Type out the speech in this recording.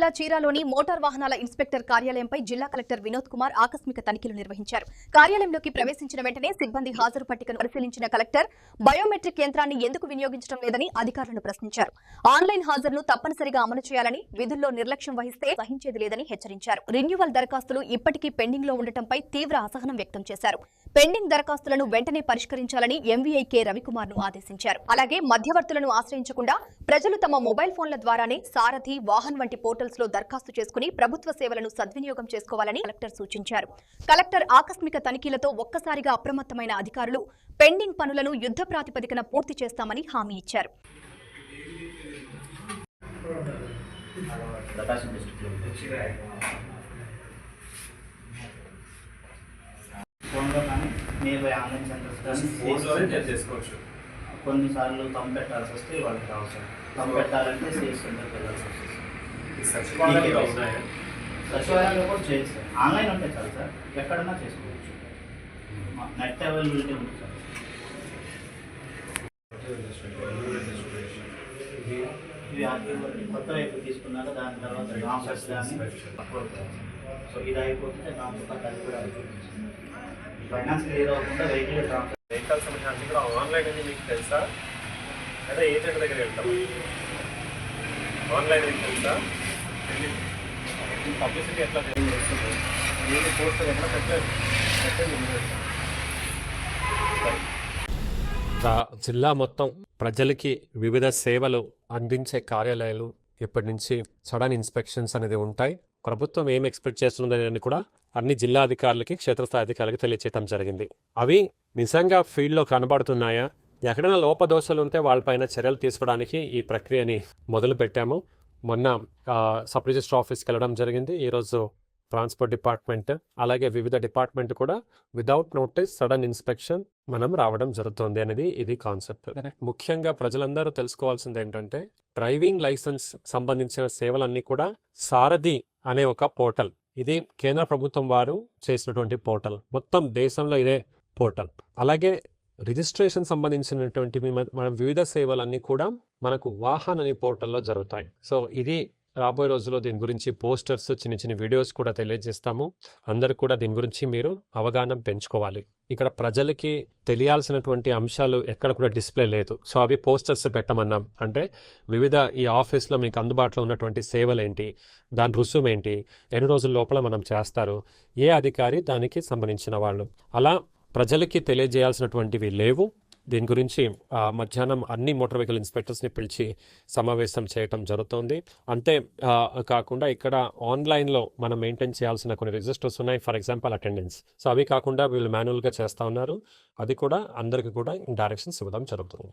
జిల్లా చీరాలోని మోటార్ వాహనాల ఇన్స్పెక్టర్ కార్యాలయంపై జిల్లా కలెక్టర్ వినోద్ కుమార్ ఆకస్మిక తనిఖీలు నిర్వహించారు. కార్యాలయంలోకి ప్రవేశించిన వెంటనే సిబ్బంది హాజరు పట్టికను పరిశీలించిన కలెక్టర్ బయోమెట్రిక్ యంత్రాన్ని ఎందుకు వినియోగించడం లేదని అధికారులను ప్రశ్నించారు. ఆన్లైన్ హాజరును తప్పనిసరిగా అమలు చేయాలని, విధుల్లో నిర్లక్ష్యం వహిస్తే సహించేది లేదని హెచ్చరించారు. రెన్యువల్ దరఖాస్తులు ఇప్పటికీ పెండింగ్ లో ఉండటంపై తీవ్ర అసహనం వ్యక్తం చేశారు. పెండింగ్ దరఖాస్తులను వెంటనే పరిష్కరించాలని ఎంవీఐ కె రవికుమార్ ను ఆదేశించారు. అలాగే మధ్యవర్తులను ఆశ్రయించకుండా ప్రజలు తమ మొబైల్ ఫోన్ల ద్వారానే సారథి, వాహన్ వంటి పోర్టల్స్ లో దరఖాస్తు చేసుకుని ప్రభుత్వ సేవలను సద్వినియోగం చేసుకోవాలని కలెక్టర్ సూచించారు. కలెక్టర్ ఆకస్మిక తనిఖీలతో ఒక్కసారిగా అప్రమత్తమైన అధికారులు పెండింగ్ పనులను యుద్ధ ప్రాతిపదికన పూర్తి చేస్తామని హామీ ఇచ్చారు. కొన్నిసార్లు తమ్ పెట్టాల్సి వస్తే వాళ్ళకి అవసరం. తమ్ పెట్టాలంటే సేల్స్ సెంటర్కి వెళ్ళాల్సి వస్తుంది. సచివాలయంలో కూడా చేయొచ్చు సార్. ఆన్లైన్ ఉంటే చాలు సార్, ఎక్కడన్నా చేసుకోవచ్చు. నెట్ అవైలబిలిటీ ఉంది సార్. ఇవి కొత్త వైపు తీసుకున్నాక దాని తర్వాత ట్రాన్స్ఫర్స్ కానీ సో ఇది అయిపోతుంటే ట్రాన్స్ఫర్ అది కూడా అయిపోతుంది. ఫైనాన్స్ క్లియర్ అవ్వకుండా వెహికల్ ట్రాన్స్ఫర్ వెహికల్ సంబంధించి కూడా ఆన్లైన్ అని మీకు తెలుసా? అదే ఏజెంట్ దగ్గర వెళ్తాం. ఆన్లైన్ అని తెలుసా? పబ్లిసిటీ ఎట్లా చేస్తుంది? ఏది పోస్టర్ ఎట్లా పెట్టారు? జిల్లా మొత్తం ప్రజలకి వివిధ సేవలు అందించే కార్యాలయాలు ఇప్పటి నుంచి సడన్ ఇన్స్పెక్షన్స్ అనేది ఉంటాయి. ప్రభుత్వం ఏం ఎక్స్పెక్ట్ చేస్తుందని కూడా అన్ని జిల్లా అధికారులకి, క్షేత్రస్థాయి అధికారులకి తెలియచేయడం జరిగింది. అవి నిజంగా ఫీల్డ్లో కనబడుతున్నాయా, ఎక్కడైనా లోపదోషాలు ఉంటే వాళ్ళపైన చర్యలు తీసుకోవడానికి ఈ ప్రక్రియని మొదలు పెట్టాము. మొన్న సబ్ రిజిస్టర్ ఆఫీస్కి వెళ్ళడం జరిగింది. ఈరోజు ట్రాన్స్పోర్ట్ డిపార్ట్మెంట్, అలాగే వివిధ డిపార్ట్మెంట్ కూడా వితౌట్ నోటీస్ సడన్ ఇన్స్పెక్షన్ మనం రావడం జరుగుతుంది అనేది ఇది కాన్సెప్ట్. ముఖ్యంగా ప్రజలందరూ తెలుసుకోవాల్సింది ఏంటంటే, డ్రైవింగ్ లైసెన్స్ సంబంధించిన సేవలన్నీ కూడా సారథి అనే ఒక పోర్టల్, ఇది కేంద్ర ప్రభుత్వం వారు చేసినటువంటి పోర్టల్, మొత్తం దేశంలో ఇదే పోర్టల్. అలాగే రిజిస్ట్రేషన్ సంబంధించినటువంటి మనం వివిధ సేవలన్నీ కూడా మనకు వాహన్ అనే పోర్టల్లో జరుగుతాయి. సో ఇది రాబోయే రోజుల్లో దీని గురించి పోస్టర్స్, చిన్న చిన్న వీడియోస్ కూడా తెలియజేస్తాము. అందరు కూడా దీని గురించి మీరు అవగాహన పెంచుకోవాలి. ఇక్కడ ప్రజలకి తెలియాల్సినటువంటి అంశాలు ఎక్కడ కూడా డిస్ప్లే లేదు. సో అవి పోస్టర్స్ పెట్టమన్నాం. అంటే వివిధ ఈ ఆఫీస్లో మీకు అందుబాటులో ఉన్నటువంటి సేవలు ఏంటి, దాని రుసుము ఏంటి, ఎన్ని రోజుల లోపల మనం చేస్తారు, ఏ అధికారి దానికి సంబంధించిన వాళ్ళు, అలా ప్రజలకి తెలియజేయాల్సినటువంటివి లేవు. దీని గురించి మధ్యాహ్నం అన్ని మోటార్ వెహికల్ ఇన్స్పెక్టర్స్ని పిలిచి సమావేశం చేయటం జరుగుతుంది. అంతే కాకుండా ఇక్కడ ఆన్లైన్లో మనం మెయింటైన్ చేయాల్సిన కొన్ని రిజిస్టర్స్ ఉన్నాయి. For example attendance. సో అవి కాకుండా వీళ్ళు మాన్యువల్గా చేస్తూ ఉన్నారు. అది కూడా అందరికీ కూడా డైరెక్షన్స్ ఇవ్వడం జరుగుతుంది.